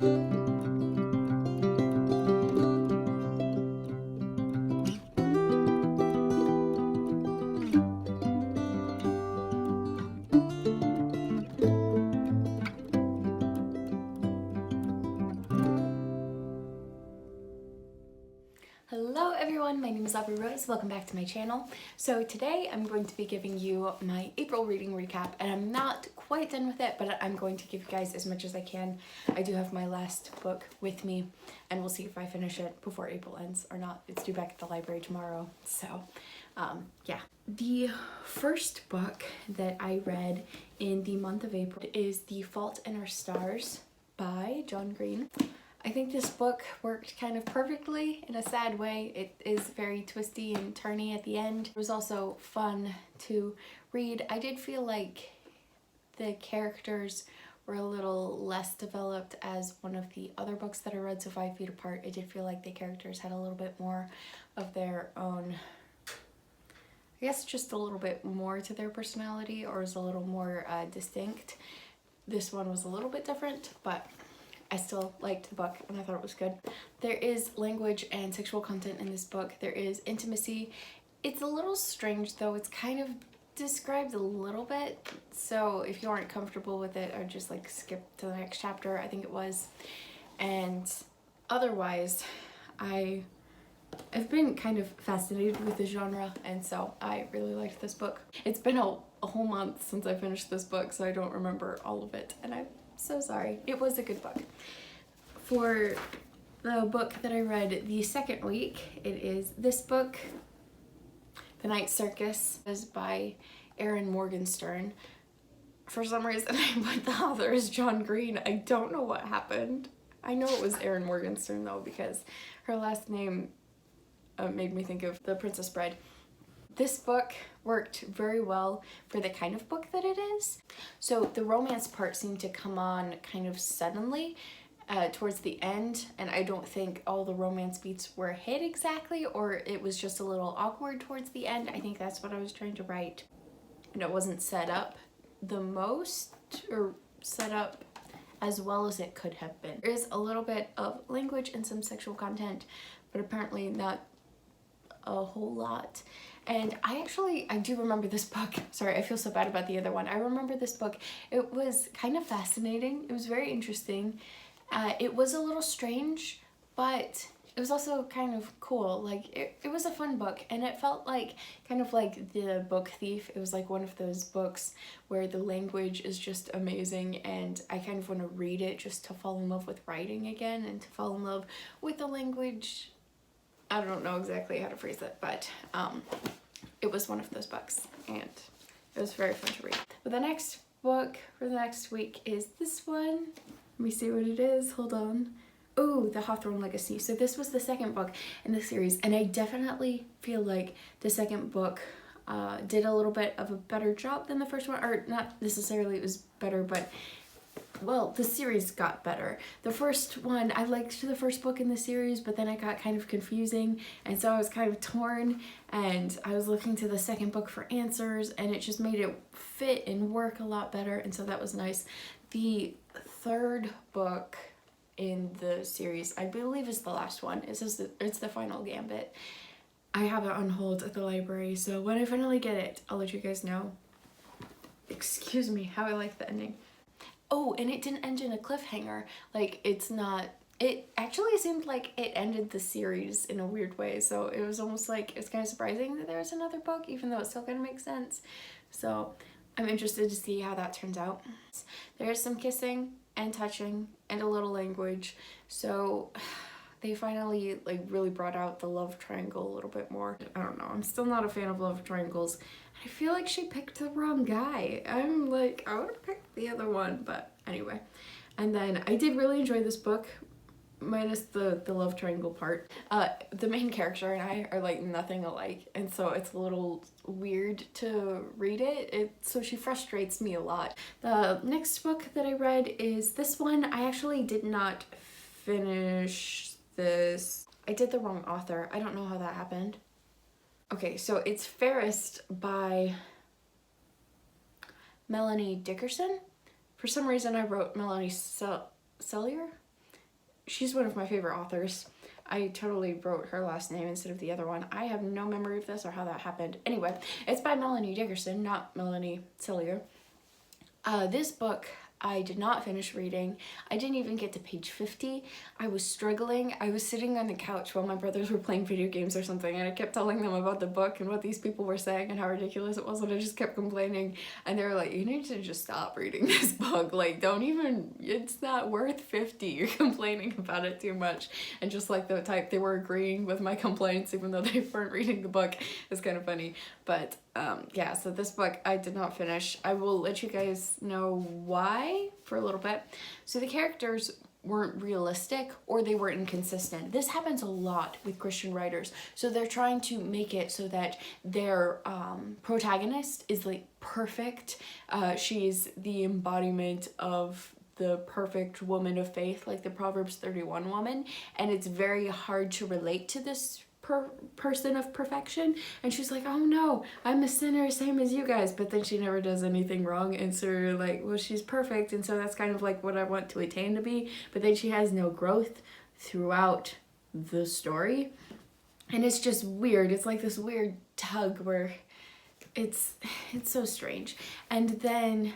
Hello everyone, my name is Aubrie Rose. Welcome back to my channel. So today I'm going to be giving you my April reading recap, and I'm not quite done with it, but I'm going to give you guys as much as I can. I do have my last book with me, and we'll see if I finish it before April ends or not. It's due back at the library tomorrow, so yeah. The first book that I read in the month of April is The Fault in Our Stars by John Green. I think this book worked kind of perfectly in a sad way. It is very twisty and turny at the end. It was also fun to read. I did feel like the characters were a little less developed as one of the other books that I read, so 5 Feet Apart. I did feel like the characters had a little bit more of their own, I guess just a little bit more to their personality, or is a little more distinct. This one was a little bit different, but I still liked the book and I thought it was good. There is language and sexual content in this book. There is intimacy. It's a little strange though. It's kind of described a little bit. So if you aren't comfortable with it, I'd just like skip to the next chapter, I think it was. And otherwise, I've been kind of fascinated with the genre, and so I really liked this book. It's been a whole month since I finished this book, so I don't remember all of it, and I'm so sorry. It was a good book. For the book that I read the second week, it is this book, The Night Circus, is by Erin Morgenstern. For some reason I put the author as John Green. I don't know what happened. I know it was Erin Morgenstern though, because her last name made me think of The Princess Bride. This book worked very well for the kind of book that it is. So the romance part seemed to come on kind of suddenly towards the end, and I don't think all the romance beats were hit exactly, or it was just a little awkward towards the end. I think that's what I was trying to write. And it wasn't set up the most, or set up as well as it could have been. There is a little bit of language and some sexual content, but apparently not a whole lot. And I do remember this book. Sorry, I feel so bad about the other one. I remember this book. It was kind of fascinating. It was very interesting. It was a little strange, but it was also kind of cool. Like, it was a fun book, and it felt like kind of like The Book Thief. It was like one of those books where the language is just amazing, and I kind of want to read it just to fall in love with writing again and to fall in love with the language. I don't know exactly how to phrase it, but it was one of those books, and it was very fun to read. But the next book for the next week is this one. Let me see what it is. Hold on. Oh, The Hawthorn Legacy. So this was the second book in the series, and I definitely feel like the second book did a little bit of a better job than the first one, or not necessarily it was better, but well, the series got better. The first one, I liked the first book in the series, but then it got kind of confusing, and so I was kind of torn, and I was looking to the second book for answers, and it just made it fit and work a lot better, and so that was nice. The third book in the series, I believe, is the last one. It's the final gambit. I have it on hold at the library, so when I finally get it, I'll let you guys know. Excuse me, how I like the ending. Oh, and it didn't end in a cliffhanger. Like, it actually seemed like it ended the series in a weird way. So it was almost like, it's kind of surprising that there was another book, even though it still kind of makes sense. So I'm interested to see how that turns out. There's some kissing and touching and a little language. So they finally like really brought out the love triangle a little bit more. I don't know, I'm still not a fan of love triangles. I feel like she picked the wrong guy. I'm like, I would have picked the other one, but anyway. And then I did really enjoy this book, minus the love triangle part. The main character and I are like nothing alike, and so it's a little weird to read it. So she frustrates me a lot. The next book that I read is this one. I actually did not finish this. I did the wrong author. I don't know how that happened. Okay, so it's Fairest by Melanie Dickerson. For some reason I wrote Melanie Sellier. she's one of my favorite authors. I totally wrote her last name instead of the other one. I have no memory of this or how that happened. Anyway, it's by Melanie Dickerson, not Melanie Cillier. This book I did not finish reading. I didn't even get to page 50. I was struggling. I was sitting on the couch while my brothers were playing video games or something, and I kept telling them about the book and what these people were saying and how ridiculous it was, and I just kept complaining. And they were like, you need to just stop reading this book. Like, don't even, it's not worth 50. You're complaining about it too much. And just like the type, they were agreeing with my complaints even though they weren't reading the book. It's kind of funny. But yeah, so this book I did not finish. I will let you guys know why for a little bit. So the characters weren't realistic or they were inconsistent. This happens a lot with Christian writers. So they're trying to make it so that their protagonist is like perfect. She's the embodiment of the perfect woman of faith, like the Proverbs 31 woman, and it's very hard to relate to this person of perfection. And she's like, oh no, I'm a sinner same as you guys, but then she never does anything wrong, and so you're like, well, she's perfect, and so that's kind of like what I want to attain to be, but then she has no growth throughout the story, and it's just weird. It's like this weird tug where it's so strange. And then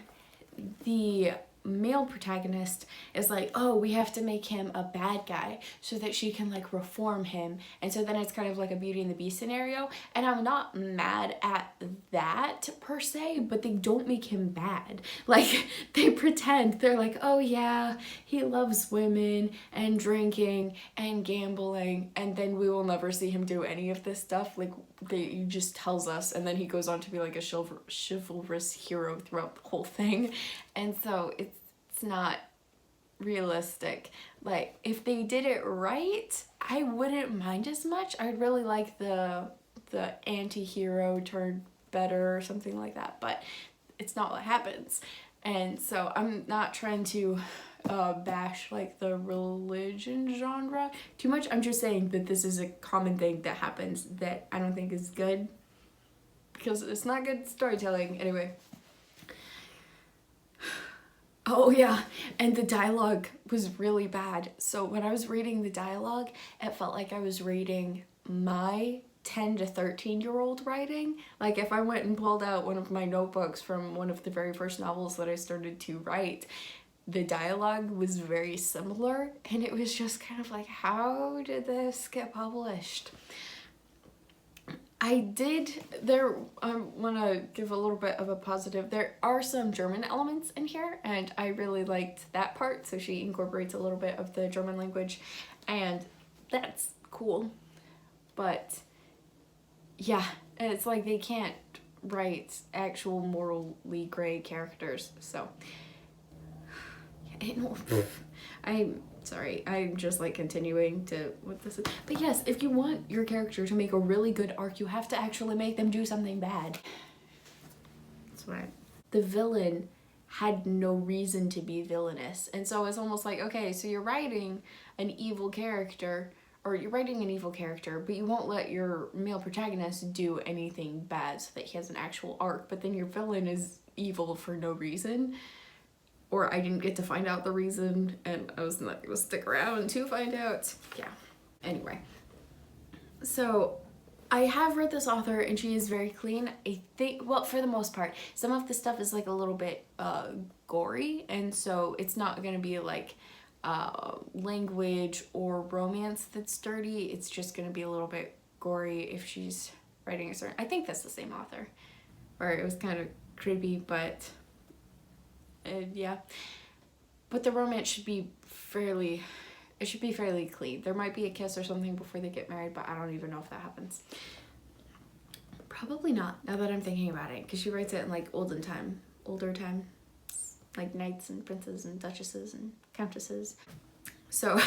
the male protagonist is like, oh, we have to make him a bad guy so that she can like reform him, and so then it's kind of like a Beauty and the Beast scenario. And I'm not mad at that per se, but they don't make him bad. Like, they pretend, they're like, oh yeah, he loves women and drinking and gambling, and then we will never see him do any of this stuff. Like, he just tells us, and then he goes on to be like a chivalrous hero throughout the whole thing. And so it's not realistic. Like, if they did it right, I wouldn't mind as much. I'd really like the anti-hero turned better or something like that, but it's not what happens. And so I'm not trying to bash like the religion genre too much. I'm just saying that this is a common thing that happens that I don't think is good, because it's not good storytelling. Anyway. Oh yeah, and the dialogue was really bad. So when I was reading the dialogue, it felt like I was reading my 10 to 13-year-old writing. Like, if I went and pulled out one of my notebooks from one of the very first novels that I started to write, the dialogue was very similar, and it was just kind of like, how did this get published? I want to give a little bit of a positive. There are some German elements in here, and I really liked that part. So she incorporates a little bit of the German language, and that's cool. But yeah, it's like they can't write actual morally gray characters. So I'm sorry, I'm just like continuing to what this is. But yes, if you want your character to make a really good arc, you have to actually make them do something bad. That's why the villain had no reason to be villainous. And so it's almost like, okay, so you're writing an evil character, but you won't let your male protagonist do anything bad so that he has an actual arc, but then your villain is evil for no reason. Or I didn't get to find out the reason, and I was not going to stick around to find out. Yeah. Anyway. So, I have read this author, and she is very clean. I think, well, for the most part. Some of the stuff is like a little bit gory, and so it's not going to be like language or romance that's dirty. It's just going to be a little bit gory if she's writing a certain... I think that's the same author. Or it was kind of creepy, but... yeah, but the romance should be fairly clean. There might be a kiss or something before they get married, but I don't even know if that happens. Probably not, now that I'm thinking about it, because she writes it in like older time, like knights and princes and duchesses and countesses. So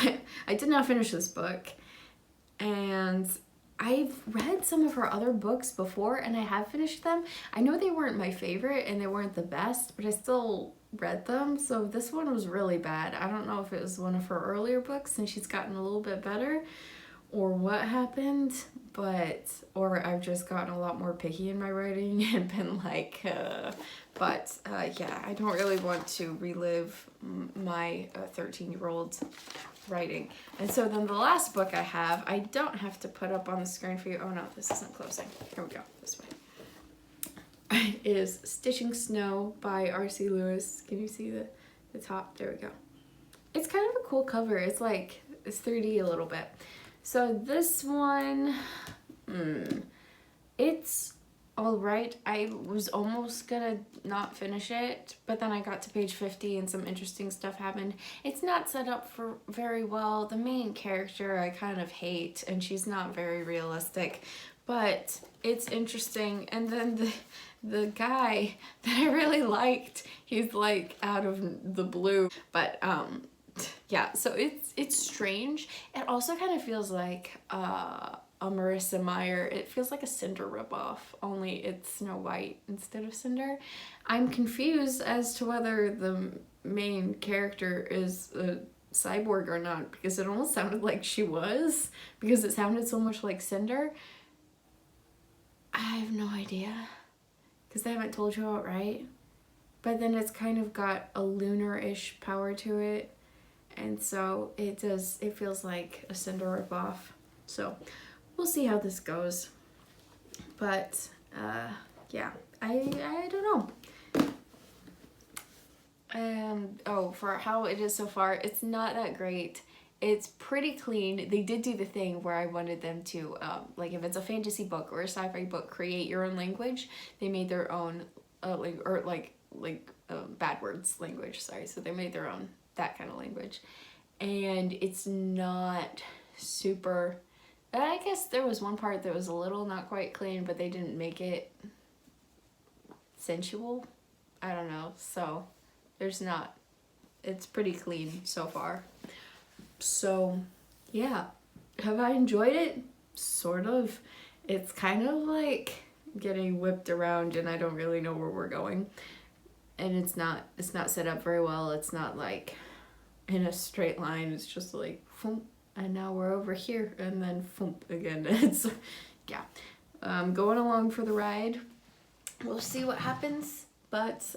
I did not finish this book, and I've read some of her other books before, and I have finished them. I know they weren't my favorite and they weren't the best, but I still read them. So this one was really bad. I don't know if it was one of her earlier books and she's gotten a little bit better, or what happened, or I've just gotten a lot more picky in my writing and been like, yeah, I don't really want to relive my 13-year-old writing. And so then the last book I have, I don't have to put up on the screen for you. Oh no, this isn't closing. Here we go, this way. Is Stitching Snow by R.C. Lewis. Can you see the top? There we go. It's kind of a cool cover. It's like, it's 3D a little bit. So this one, it's alright. I was almost gonna not finish it, but then I got to page 50 and some interesting stuff happened. It's not set up for very well. The main character I kind of hate, and she's not very realistic, but it's interesting. And then the guy that I really liked, he's like out of the blue, but yeah, so it's strange. It also kind of feels like a Marissa Meyer. It feels like a Cinder ripoff, only it's Snow White instead of Cinder. I'm confused as to whether the main character is a cyborg or not, because it almost sounded like she was, because it sounded so much like Cinder. I have no idea, because they haven't told you outright. But then it's kind of got a lunar-ish power to it, and so it feels like a Cinder ripoff. So we'll see how this goes. But yeah, I don't know. And oh, for how it is so far, it's not that great. It's pretty clean. They did do the thing where I wanted them to, like if it's a fantasy book or a sci-fi book, create your own language. They made their own, bad words language, sorry. So they made their own, that kind of language. And it's not super, I guess there was one part that was a little not quite clean, but they didn't make it sensual. I don't know. So there's not, it's pretty clean so far. So yeah, have I enjoyed it? Sort of. It's kind of like getting whipped around and I don't really know where we're going. And it's not set up very well. It's not like in a straight line. It's just like, boom, and now we're over here, and then boom, again. It's, yeah. Going along for the ride. We'll see what happens. But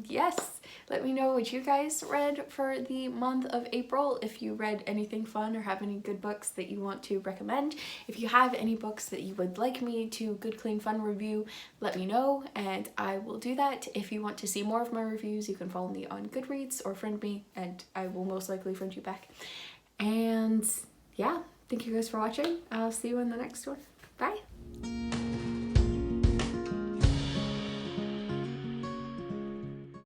yes, let me know what you guys read for the month of April. If you read anything fun or have any good books that you want to recommend. If you have any books that you would like me to Good Clean Fun review, let me know and I will do that. If you want to see more of my reviews, you can follow me on Goodreads or friend me and I will most likely friend you back. And yeah, thank you guys for watching. I'll see you in the next one. Bye!